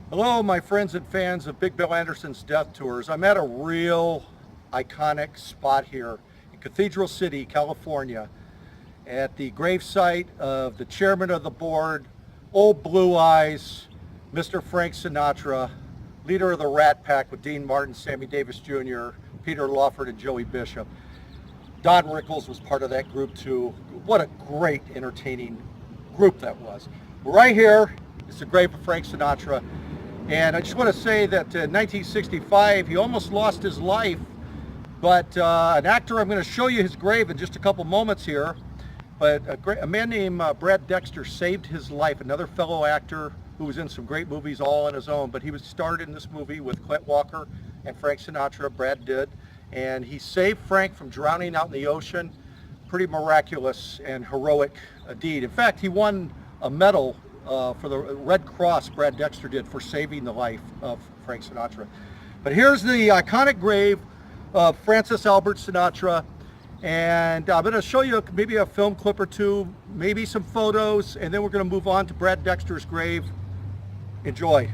Hello, my friends and fans of Big Bill Anderson's Death Tours. I'm at a real iconic spot here in Cathedral City, California, at the gravesite of the chairman of the board, Old Blue Eyes, Mr. Frank Sinatra, leader of the Rat Pack with Dean Martin, Sammy Davis Jr., Peter Lawford, and Joey Bishop. Don Rickles was part of that group too. What a great, entertaining group that was. Right here is the grave of Frank Sinatra. And I just want to say that in 1965, he almost lost his life, but an actor, I'm going to show you his grave in just a couple moments here, but a man named Brad Dexter saved his life, another fellow actor who was in some great movies all on his own, but he was starred in this movie with Clint Walker and Frank Sinatra. Brad did, and he saved Frank from drowning out in the ocean. Pretty miraculous and heroic deed. In fact, he won a medal for the Red Cross, Brad Dexter did, for saving the life of Frank Sinatra. But here's the iconic grave of Francis Albert Sinatra, and I'm going to show you maybe a film clip or two, maybe some photos, and then we're going to move on to Brad Dexter's grave. Enjoy.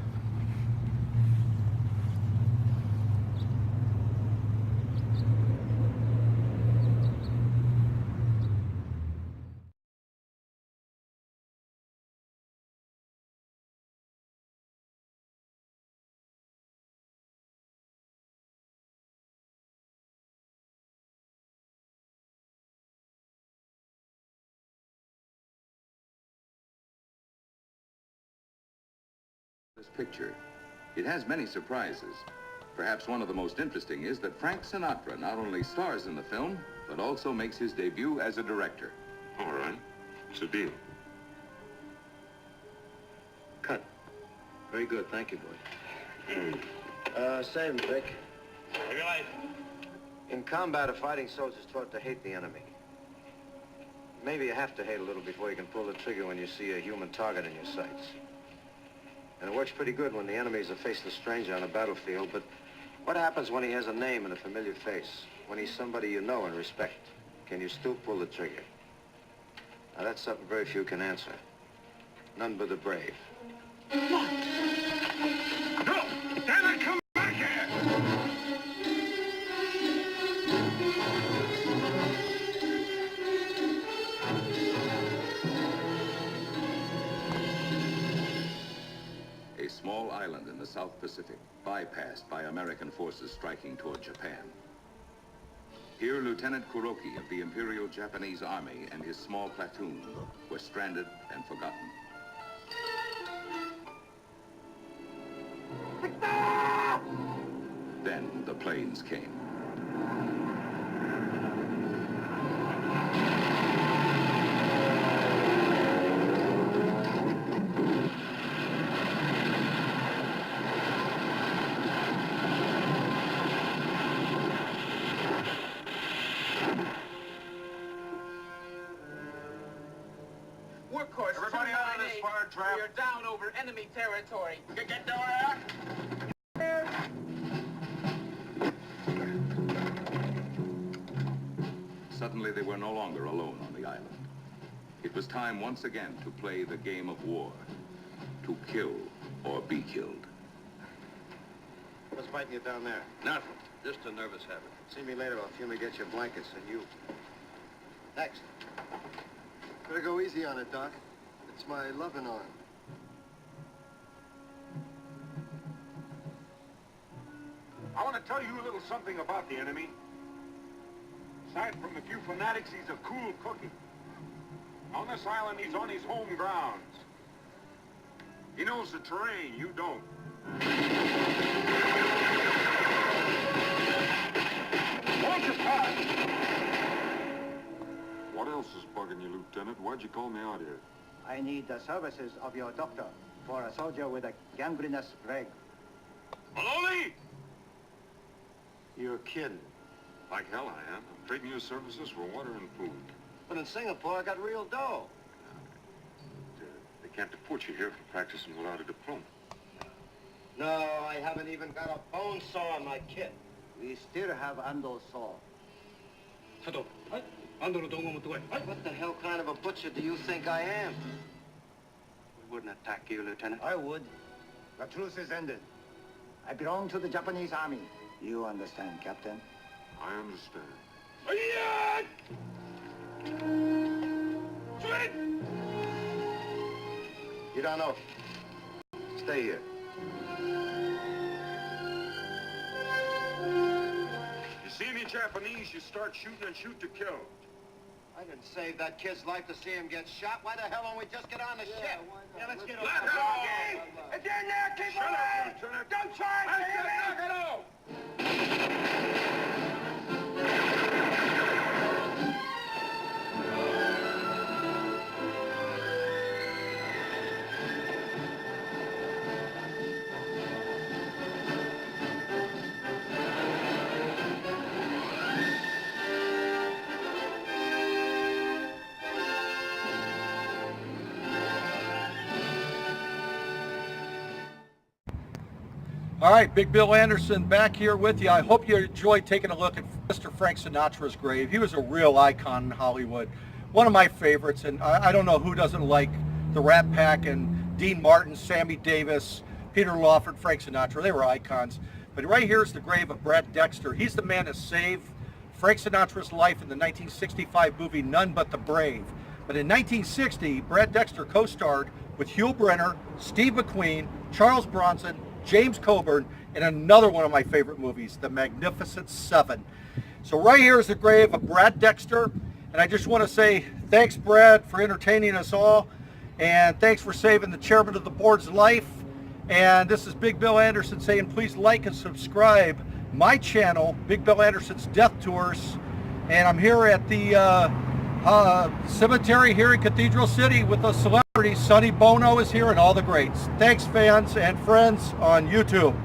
This picture. It has many surprises. Perhaps one of the most interesting is that Frank Sinatra not only stars in the film, but also makes his debut as a director. All right. It's a deal. Cut. Very good. Thank you, boy. Save him, Vic. Have your life. In combat, a fighting soldier's taught to hate the enemy. Maybe you have to hate a little before you can pull the trigger when you see a human target in your sights. And it works pretty good when the enemy's a faceless stranger on a battlefield, but what happens when he has a name and a familiar face? When he's somebody you know and respect? Can you still pull the trigger? Now, that's something very few can answer. None but the brave. No! Damn it, come back here! A small island in the South Pacific, bypassed by American forces striking toward Japan. Here, Lieutenant Kuroki of the Imperial Japanese Army and his small platoon were stranded and forgotten. Then the planes came. Course Everybody out of this fire trap. We are down over enemy territory. Get down there. Suddenly, they were no longer alone on the island. It was time once again to play the game of war, to kill or be killed. What's biting you down there? Nothing. Just a nervous habit. See me later. I'll fumigate your blankets and you. Next. Better go easy on it, Doc. It's my loving arm. I want to tell you a little something about the enemy. Aside from a few fanatics, he's a cool cookie. On this island, he's on his home grounds. He knows the terrain, you don't. Hold your fire! What else is bugging you, Lieutenant? Why'd you call me out here? I need the services of your doctor for a soldier with a gangrenous leg. Maloney! You're kidding. Like hell I am. I'm trading your services for water and food. But in Singapore, I got real dough. They can't deport you here for practicing without a diploma. No, I haven't even got a bone saw on my kit. We still have Ando saw. What the hell kind of a butcher do you think I am? We wouldn't attack you, Lieutenant. I would. The truce is ended. I belong to the Japanese army. You understand, Captain? I understand. You don't know. Stay here. You see any Japanese, you start shooting and shoot to kill. I didn't save that kid's life to see him get shot. Why the hell don't we just get on the ship? Yeah, let's get Let her go! It's in there! Keep Shut up, Lieutenant! Don't try! I said knock it out! All right, Big Bill Anderson back here with you. I hope you enjoyed taking a look at Mr. Frank Sinatra's grave. He was a real icon in Hollywood. One of my favorites, and I don't know who doesn't like the Rat Pack and Dean Martin, Sammy Davis, Peter Lawford, Frank Sinatra. They were icons. But right here is the grave of Brad Dexter. He's the man that saved Frank Sinatra's life in the 1965 movie None But the Brave. But in 1960, Brad Dexter co-starred with Hugh Brenner, Steve McQueen, Charles Bronson, James Coburn, in another one of my favorite movies, The Magnificent Seven. So right here is the grave of Brad Dexter, and I just want to say thanks, Brad, for entertaining us all, and thanks for saving the chairman of the board's life. And this is Big Bill Anderson saying please like and subscribe my channel, Big Bill Anderson's Death Tours, and I'm here at the cemetery here in Cathedral City with the celebrities. Sonny Bono is here and all the greats. Thanks, fans and friends on YouTube.